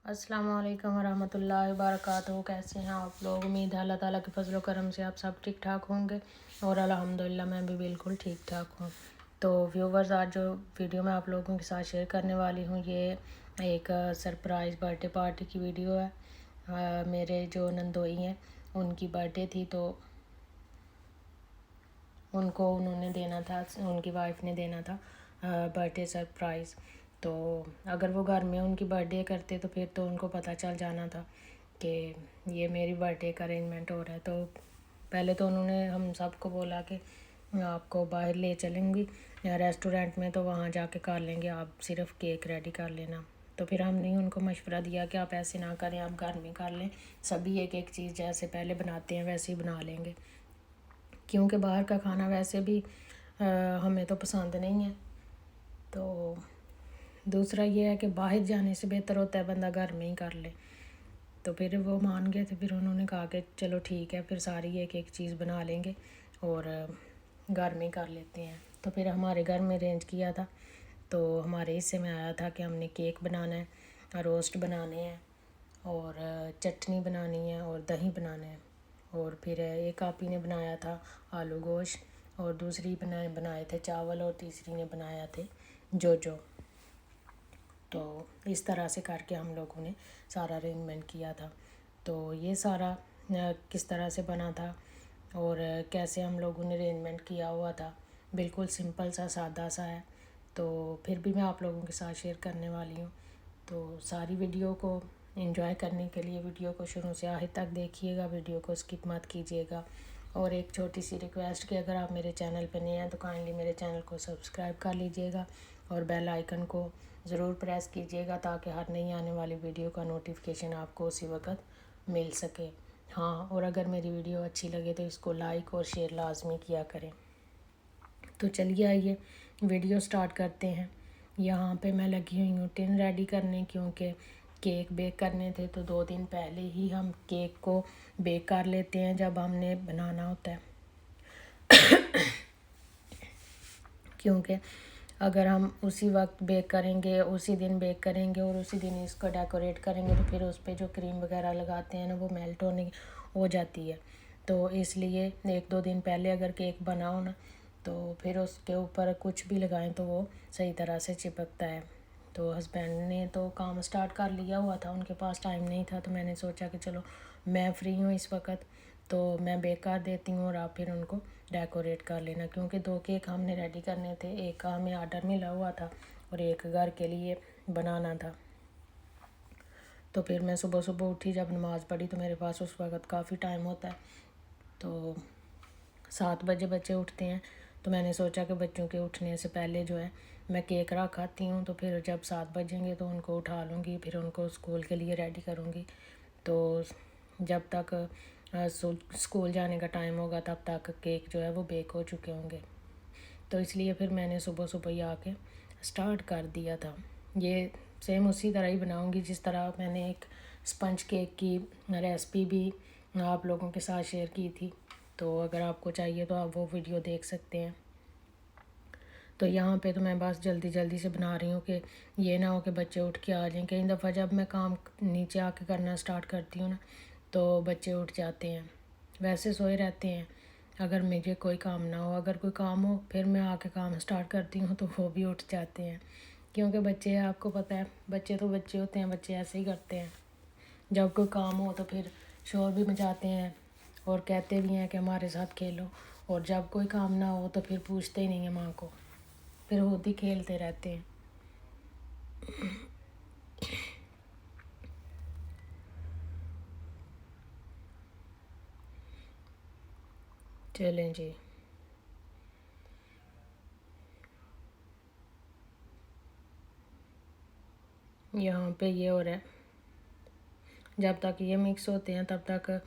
अस्सलाम वालेकुम वरहमतुल्लाहि वबरकातुहू। कैसे हैं आप लोग? उम्मीद है अल्लाह ताला के फजल व करम से आप सब ठीक ठाक होंगे और अल्हम्दुलिल्लाह मैं भी बिल्कुल ठीक ठाक हूँ। तो व्यूवर्स, आज जो वीडियो मैं आप लोगों के साथ शेयर करने वाली हूँ ये एक सरप्राइज़ बर्थडे पार्टी की वीडियो है। मेरे जो नंदोई हैं उनकी बर्थडे थी, तो उनको उन्होंने देना था, उनकी वाइफ ने देना था बर्थडे सरप्राइज़। तो अगर वो घर में उनकी बर्थडे करते तो फिर तो उनको पता चल जाना था कि ये मेरी बर्थडे का अरेंजमेंट हो रहा है। तो पहले तो उन्होंने हम सबको बोला कि आपको बाहर ले चलेंगी या रेस्टोरेंट में, तो वहाँ जाके कर लेंगे, आप सिर्फ केक रेडी कर लेना। तो फिर हमने उनको मशवरा दिया कि आप ऐसे ना करें, आप घर में कर लें, सभी एक एक चीज़ जैसे पहले बनाते हैं वैसे ही बना लेंगे, क्योंकि बाहर का खाना वैसे भी हमें तो पसंद नहीं है। तो दूसरा ये है कि बाहर जाने से बेहतर होता है बंदा घर में ही कर ले। तो फिर वो मान गए थे, फिर उन्होंने कहा कि चलो ठीक है, फिर सारी एक एक चीज़ बना लेंगे और घर में ही कर लेते हैं। तो फिर हमारे घर में अरेंज किया था, तो हमारे हिस्से में आया था कि हमने केक बनाना है, रोस्ट बनाने हैं और चटनी बनानी है और दही बनाना है। और फिर एक आपी ने बनाया था आलू गोश्त और दूसरी बनाए थे चावल और तीसरी ने बनाया थे जो। तो इस तरह से करके हम लोगों ने सारा अरेंजमेंट किया था। तो ये सारा किस तरह से बना था और कैसे हम लोगों ने अरेंजमेंट किया हुआ था, बिल्कुल सिंपल सा सादा सा है। तो फिर भी मैं आप लोगों के साथ शेयर करने वाली हूँ। तो सारी वीडियो को एंजॉय करने के लिए वीडियो को शुरू से आखिर तक देखिएगा, वीडियो को स्किप मत कीजिएगा। और एक छोटी सी रिक्वेस्ट कि अगर आप मेरे चैनल पर नए हैं तो काइंडली मेरे चैनल को सब्सक्राइब कर लीजिएगा और बेल आइकन को ज़रूर प्रेस कीजिएगा ताकि हर नई आने वाली वीडियो का नोटिफिकेशन आपको उसी वक्त मिल सके। हाँ, और अगर मेरी वीडियो अच्छी लगे तो इसको लाइक और शेयर लाजमी किया करें। तो चलिए आइए वीडियो स्टार्ट करते हैं। यहाँ पे मैं लगी हुई हूँ टिन रेडी करने, क्योंकि केक बेक करने थे तो 2 दिन पहले ही हम केक को बेक कर लेते हैं जब हमने बनाना होता है, क्योंकि अगर हम उसी वक्त बेक करेंगे, उसी दिन बेक करेंगे और उसी दिन इसको डेकोरेट करेंगे तो फिर उस पर जो क्रीम वगैरह लगाते हैं ना वो मेल्ट होने हो जाती है। तो इसलिए 1-2 दिन पहले अगर केक बनाओ ना तो फिर उसके ऊपर कुछ भी लगाएं तो वो सही तरह से चिपकता है। तो हस्बैंड ने तो काम स्टार्ट कर लिया हुआ था, उनके पास टाइम नहीं था, तो मैंने सोचा कि चलो मैं फ्री हूँ इस वक्त तो मैं बेक कर देती हूँ और आप फिर उनको डेकोरेट कर लेना, क्योंकि 2 केक हमने रेडी करने थे, एक का हमें आर्डर मिला हुआ था और एक घर के लिए बनाना था। तो फिर मैं सुबह सुबह उठी, जब नमाज़ पढ़ी तो मेरे पास उस वक्त काफ़ी टाइम होता है। तो 7 बजे बच्चे उठते हैं, तो मैंने सोचा कि बच्चों के उठने से पहले जो है मैं केक रख आती हूँ, तो फिर जब 7 बजेंगे तो उनको उठा लूँगी, फिर उनको स्कूल के लिए रेडी करूँगी। तो जब तक स्कूल जाने का टाइम होगा तब तक केक जो है वो बेक हो चुके होंगे। तो इसलिए फिर मैंने सुबह सुबह ही आके स्टार्ट कर दिया था। ये सेम उसी तरह ही बनाऊँगी जिस तरह मैंने एक स्पंज केक की रेसिपी भी आप लोगों के साथ शेयर की थी। तो अगर आपको चाहिए तो आप वो वीडियो देख सकते हैं। तो यहाँ पे तो मैं बस जल्दी जल्दी से बना रही हूँ कि ये ना हो कि बच्चे उठ के आ जाएं। कई दफ़ा जब मैं काम नीचे आके करना स्टार्ट करती हूँ ना तो बच्चे उठ जाते हैं, वैसे सोए रहते हैं अगर मुझे कोई काम ना हो। अगर कोई काम हो फिर मैं आके काम स्टार्ट करती हूँ तो वो भी उठ जाते हैं, क्योंकि बच्चे आपको पता है बच्चे तो बच्चे होते हैं, बच्चे ऐसे ही करते हैं। जब कोई काम हो तो फिर शोर भी मचाते हैं और कहते भी हैं कि हमारे साथ खेलो, और जब कोई काम ना हो तो फिर पूछते ही नहीं है माँ को, फिर खुद ही खेलते रहते हैं। चलें जी, यहाँ पे ये हो रहा है। जब तक ये मिक्स होते हैं तब तक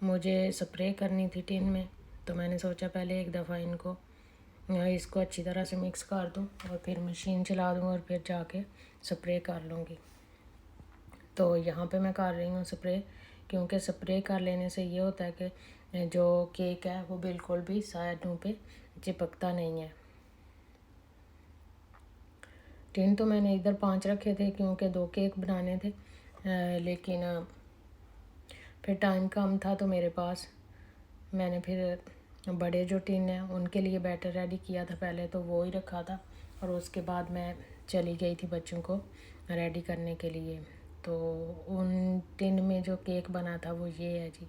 मुझे स्प्रे करनी थी टिन में, तो मैंने सोचा पहले एक दफ़ा इसको अच्छी तरह से मिक्स कर दूँ और फिर मशीन चला दूँ और फिर जाके स्प्रे कर लूँगी। तो यहाँ पे मैं कर रही हूँ स्प्रे, क्योंकि स्प्रे कर लेने से ये होता है कि जो केक है वो बिल्कुल भी साइडों पे चिपकता नहीं है। टिन तो मैंने इधर 5 रखे थे क्योंकि 2 केक बनाने थे, लेकिन फिर टाइम कम था तो मेरे पास, मैंने फिर बड़े जो टिन हैं उनके लिए बैटर रेडी किया था पहले, तो वो ही रखा था और उसके बाद मैं चली गई थी बच्चों को रेडी करने के लिए। तो उन टिन में जो केक बना था वो ये है जी,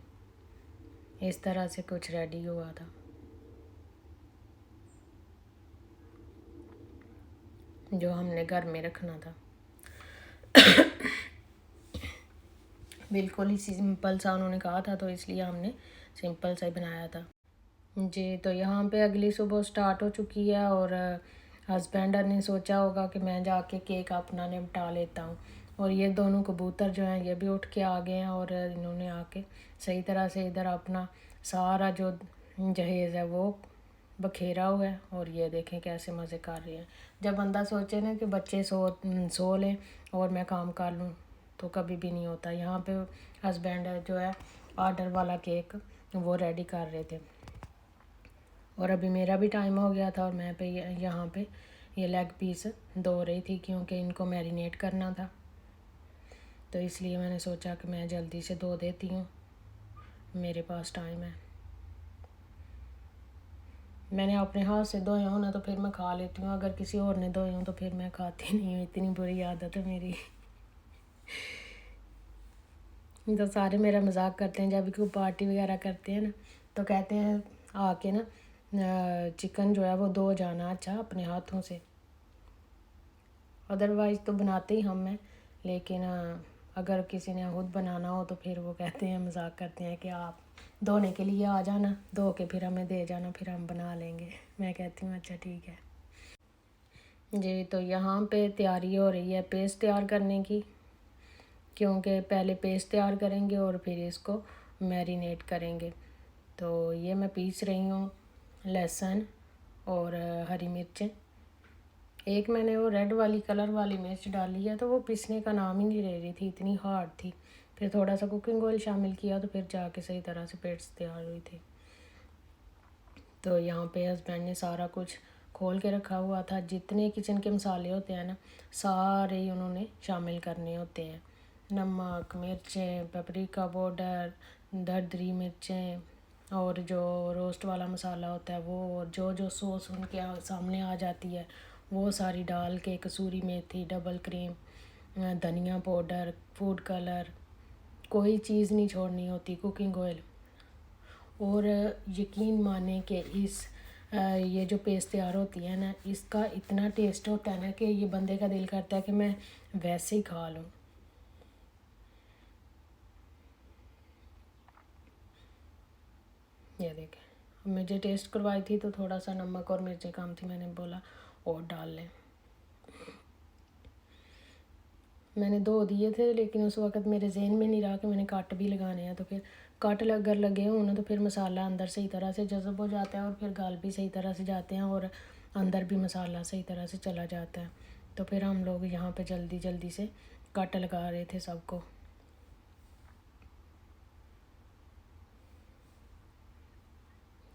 इस तरह से कुछ रेडी हुआ था, जो हमने घर में रखना था। बिल्कुल ही सिंपल सा उन्होंने कहा था तो इसलिए हमने सिंपल सा ही बनाया था जी। तो यहाँ पे अगली सुबह स्टार्ट हो चुकी है और हस्बैंड ने सोचा होगा कि मैं जाके केक अपना निपटा लेता हूँ, और ये दोनों कबूतर जो हैं ये भी उठ के आ गए हैं और इन्होंने आके सही तरह से इधर अपना सारा जो जहेज़ है वो बखेरा हुआ है, और ये देखें कैसे मज़े कर रहे हैं। जब बंदा सोचे ना कि बच्चे सो लें और मैं काम कर लूँ, तो कभी भी नहीं होता। यहाँ पे हस्बैंड जो है ऑर्डर वाला केक वो रेडी कर रहे थे, और अभी मेरा भी टाइम हो गया था और मैं यहाँ पे ये लेग पीस धो रही थी क्योंकि इनको मैरिनेट करना था, तो इसलिए मैंने सोचा कि मैं जल्दी से धो देती हूँ, मेरे पास टाइम है। मैंने अपने हाथ से धोए हों ना तो फिर मैं खा लेती हूँ, अगर किसी और ने धोए हों तो फिर मैं खाती नहीं हूँ, इतनी बुरी आदत है मेरी। तो सारे मेरा मजाक करते हैं, जब भी कोई पार्टी वगैरह करते हैं ना तो कहते हैं आके ना चिकन जो है वो धो जाना अच्छा अपने हाथों से, अदरवाइज़ तो बनाते ही हम हैं, लेकिन अगर किसी ने खुद बनाना हो तो फिर वो कहते हैं, मजाक करते हैं कि आप धोने के लिए आ जाना, धो के फिर हमें दे जाना, फिर हम बना लेंगे। मैं कहती हूँ अच्छा ठीक है जी। तो यहाँ पे तैयारी हो रही है पेस्ट तैयार करने की, क्योंकि पहले पेस्ट तैयार करेंगे और फिर इसको मैरिनेट करेंगे। तो ये मैं पीस रही हूँ लहसुन और हरी मिर्चें। एक मैंने वो रेड वाली कलर वाली मिर्च डाली है तो वो पीसने का नाम ही नहीं ले रही थी, इतनी हार्ड थी। फिर थोड़ा सा कुकिंग ऑयल शामिल किया तो फिर जाके सही तरह से पेस्ट तैयार हुई थी। तो यहाँ पे हस्बैंड ने सारा कुछ खोल के रखा हुआ था, जितने किचन के मसाले होते हैं ना सारे ही उन्होंने शामिल करने होते हैं, नमक, मिर्चें, पेपरिका पाउडर, दरदरी मिर्चें, और जो रोस्ट वाला मसाला होता है वो, और जो जो सॉस उनके सामने आ जाती है वो सारी डाल के, कसूरी मेथी, डबल क्रीम, धनिया पाउडर, फूड कलर, कोई चीज़ नहीं छोड़नी होती, कुकिंग ऑयल। और यकीन माने कि ये जो पेस्ट तैयार होती है ना इसका इतना टेस्ट होता है ना कि ये बंदे का दिल करता है कि मैं वैसे ही खा लूँ। ये देखें, मुझे टेस्ट करवाई थी तो थोड़ा सा नमक और मिर्चें कम थी, मैंने बोला और डाल लें। मैंने धो दिए थे लेकिन उस वक़्त मेरे जहन में नहीं रहा कि मैंने कट भी लगाने हैं, तो फिर कट अगर लगे हों ना तो फिर मसाला अंदर सही तरह से जज़ब हो जाता है और फिर गाल भी सही तरह से जाते हैं और अंदर भी मसाला सही तरह से चला जाता है। तो फिर हम लोग यहाँ पे जल्दी जल्दी से कट लगा रहे थे सबको।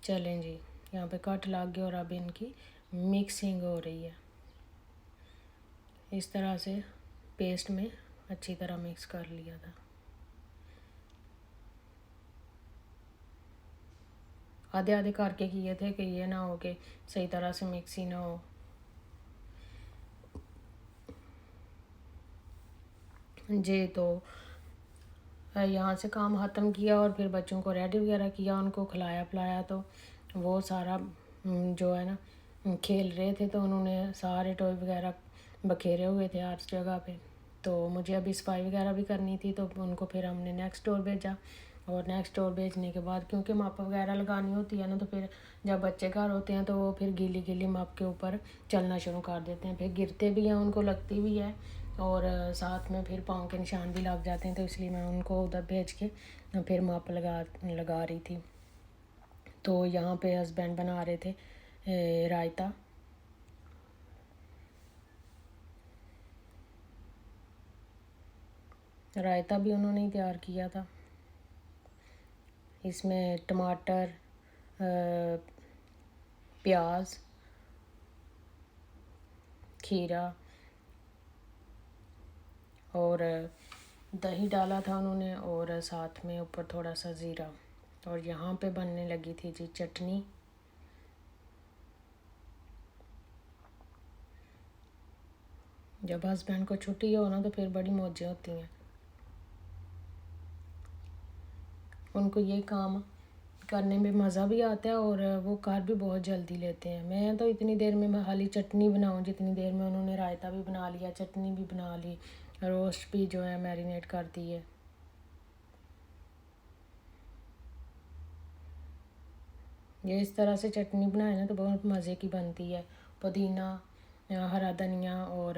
चलें जी, यहाँ पे कट लग गया और अब इनकी मिक्सिंग हो रही है। इस तरह से पेस्ट में अच्छी तरह मिक्स कर लिया था। आधे आधे करके किए थे कि ये ना हो कि सही तरह से मिक्स ही ना हो। जी, तो यहाँ से काम ख़त्म किया और फिर बच्चों को रेडी वगैरह किया, उनको खिलाया पिलाया, तो वो सारा जो है ना खेल रहे थे, तो उन्होंने सारे टॉय वगैरह बखेरे हुए थे हर जगह पे। तो मुझे अभी सफाई वगैरह भी करनी थी तो उनको फिर हमने नेक्स्ट डोर भेजा, और नेक्स्ट डोर भेजने के बाद क्योंकि मप वगैरह लगानी होती है ना तो फिर जब बच्चे घर होते हैं तो वो फिर गीली गीली मप के ऊपर चलना शुरू कर देते हैं, फिर गिरते भी हैं, उनको लगती भी है और साथ में फिर पाँव के निशान भी लग जाते हैं, तो इसलिए मैं उनको उधर भेज के फिर मप लगा रही थी। तो यहाँ पे हस्बैंड बना रहे थे रायता। रायता भी उन्होंने ही तैयार किया था। इसमें टमाटर, प्याज, खीरा और दही डाला था उन्होंने और साथ में ऊपर थोड़ा सा ज़ीरा। और यहाँ पे बनने लगी थी जी चटनी। जब हस्बैंड को छुट्टी हो ना तो फिर बड़ी मौजें होती हैं। उनको ये काम करने में मज़ा भी आता है और वो कर भी बहुत जल्दी लेते हैं। मैं तो इतनी देर में मैं खाली चटनी बनाऊँ जितनी देर में उन्होंने रायता भी बना लिया, चटनी भी बना ली, रोस्ट भी जो है मैरिनेट कर दी है। ये इस तरह से चटनी बनाए ना तो बहुत मज़े की बनती है। पुदीना, हरा धनिया और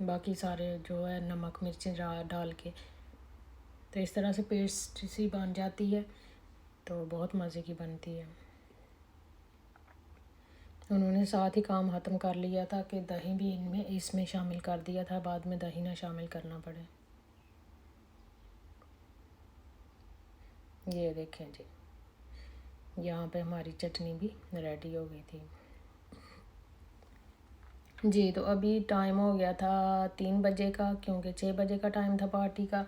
बाकी सारे जो है नमक मिर्च डाल के, तो इस तरह से पेस्ट सी बन जाती है, तो बहुत मज़े की बनती है। उन्होंने साथ ही काम ख़त्म कर लिया था कि दही भी इसमें शामिल कर दिया था, बाद में दही ना शामिल करना पड़े। ये देखें जी, यहाँ पे हमारी चटनी भी रेडी हो गई थी जी। तो अभी टाइम हो गया था 3 बजे का, क्योंकि 6 बजे का टाइम था पार्टी का।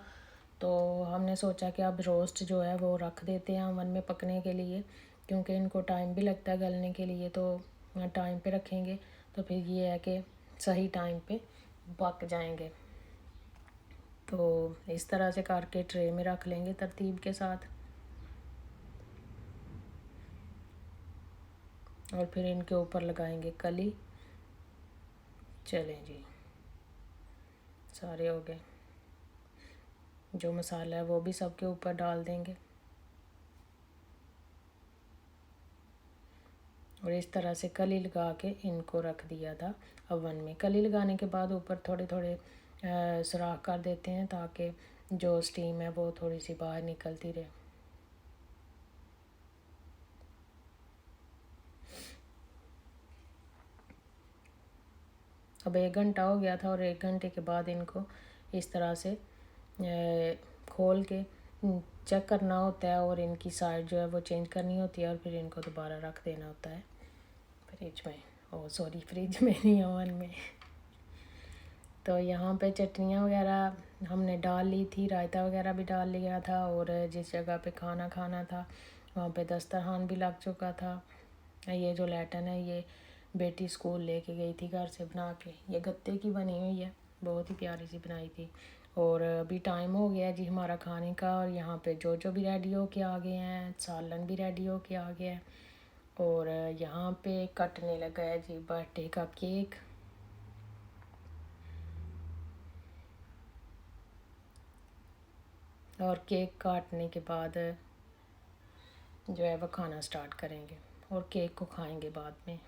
तो हमने सोचा कि अब रोस्ट जो है वो रख देते हैं ओवन में पकने के लिए, क्योंकि इनको टाइम भी लगता है गलने के लिए। तो टाइम पे रखेंगे तो फिर ये है कि सही टाइम पे पक जाएंगे। तो इस तरह से करके ट्रे में रख लेंगे तरतीब के साथ, और फिर इनके ऊपर लगाएंगे कली। चलें जी, सारे हो गए। जो मसाला है वो भी सबके ऊपर डाल देंगे, और इस तरह से कली लगा के इनको रख दिया था ओवन में। कली लगाने के बाद ऊपर थोड़े थोड़े सुराख कर देते हैं ताकि जो स्टीम है वो थोड़ी सी बाहर निकलती रहे। अब 1 घंटा हो गया था, और 1 घंटे के बाद इनको इस तरह से खोल के चेक करना होता है, और इनकी साइड जो है वो चेंज करनी होती है, और फिर इनको दोबारा रख देना होता है फ्रिज में। सॉरी, फ्रिज में नहीं, ओवन में। तो यहाँ पे चटनियाँ वगैरह हमने डाल ली थी, रायता वगैरह भी डाल लिया था, और जिस जगह पे खाना खाना था वहाँ पे दस्तरखान भी लग चुका था। ये जो लैटन है ये बेटी स्कूल लेके गई थी घर से बना के, ये गत्ते की बनी हुई है, बहुत ही प्यारी सी बनाई थी। और अभी टाइम हो गया जी हमारा खाने का, और यहाँ पे जो भी रेडी हो के आ गए हैं, सालन भी रेडी हो के आ गया है, और यहाँ पे कटने लगा है जी बर्थडे का केक। और केक काटने के बाद जो है वो खाना स्टार्ट करेंगे, और केक को खाएंगे बाद में।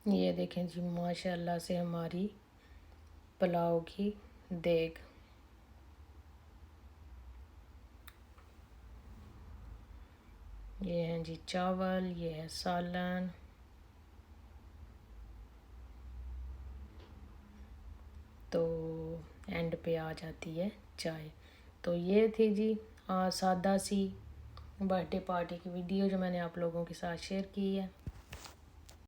ये देखें जी, माशाल्लाह से हमारी पुलाव की देग। ये हैं जी चावल, ये है सालन, तो एंड पे आ जाती है चाय। तो ये थी जी सादा सी बर्थडे पार्टी की वीडियो जो मैंने आप लोगों के साथ शेयर की है।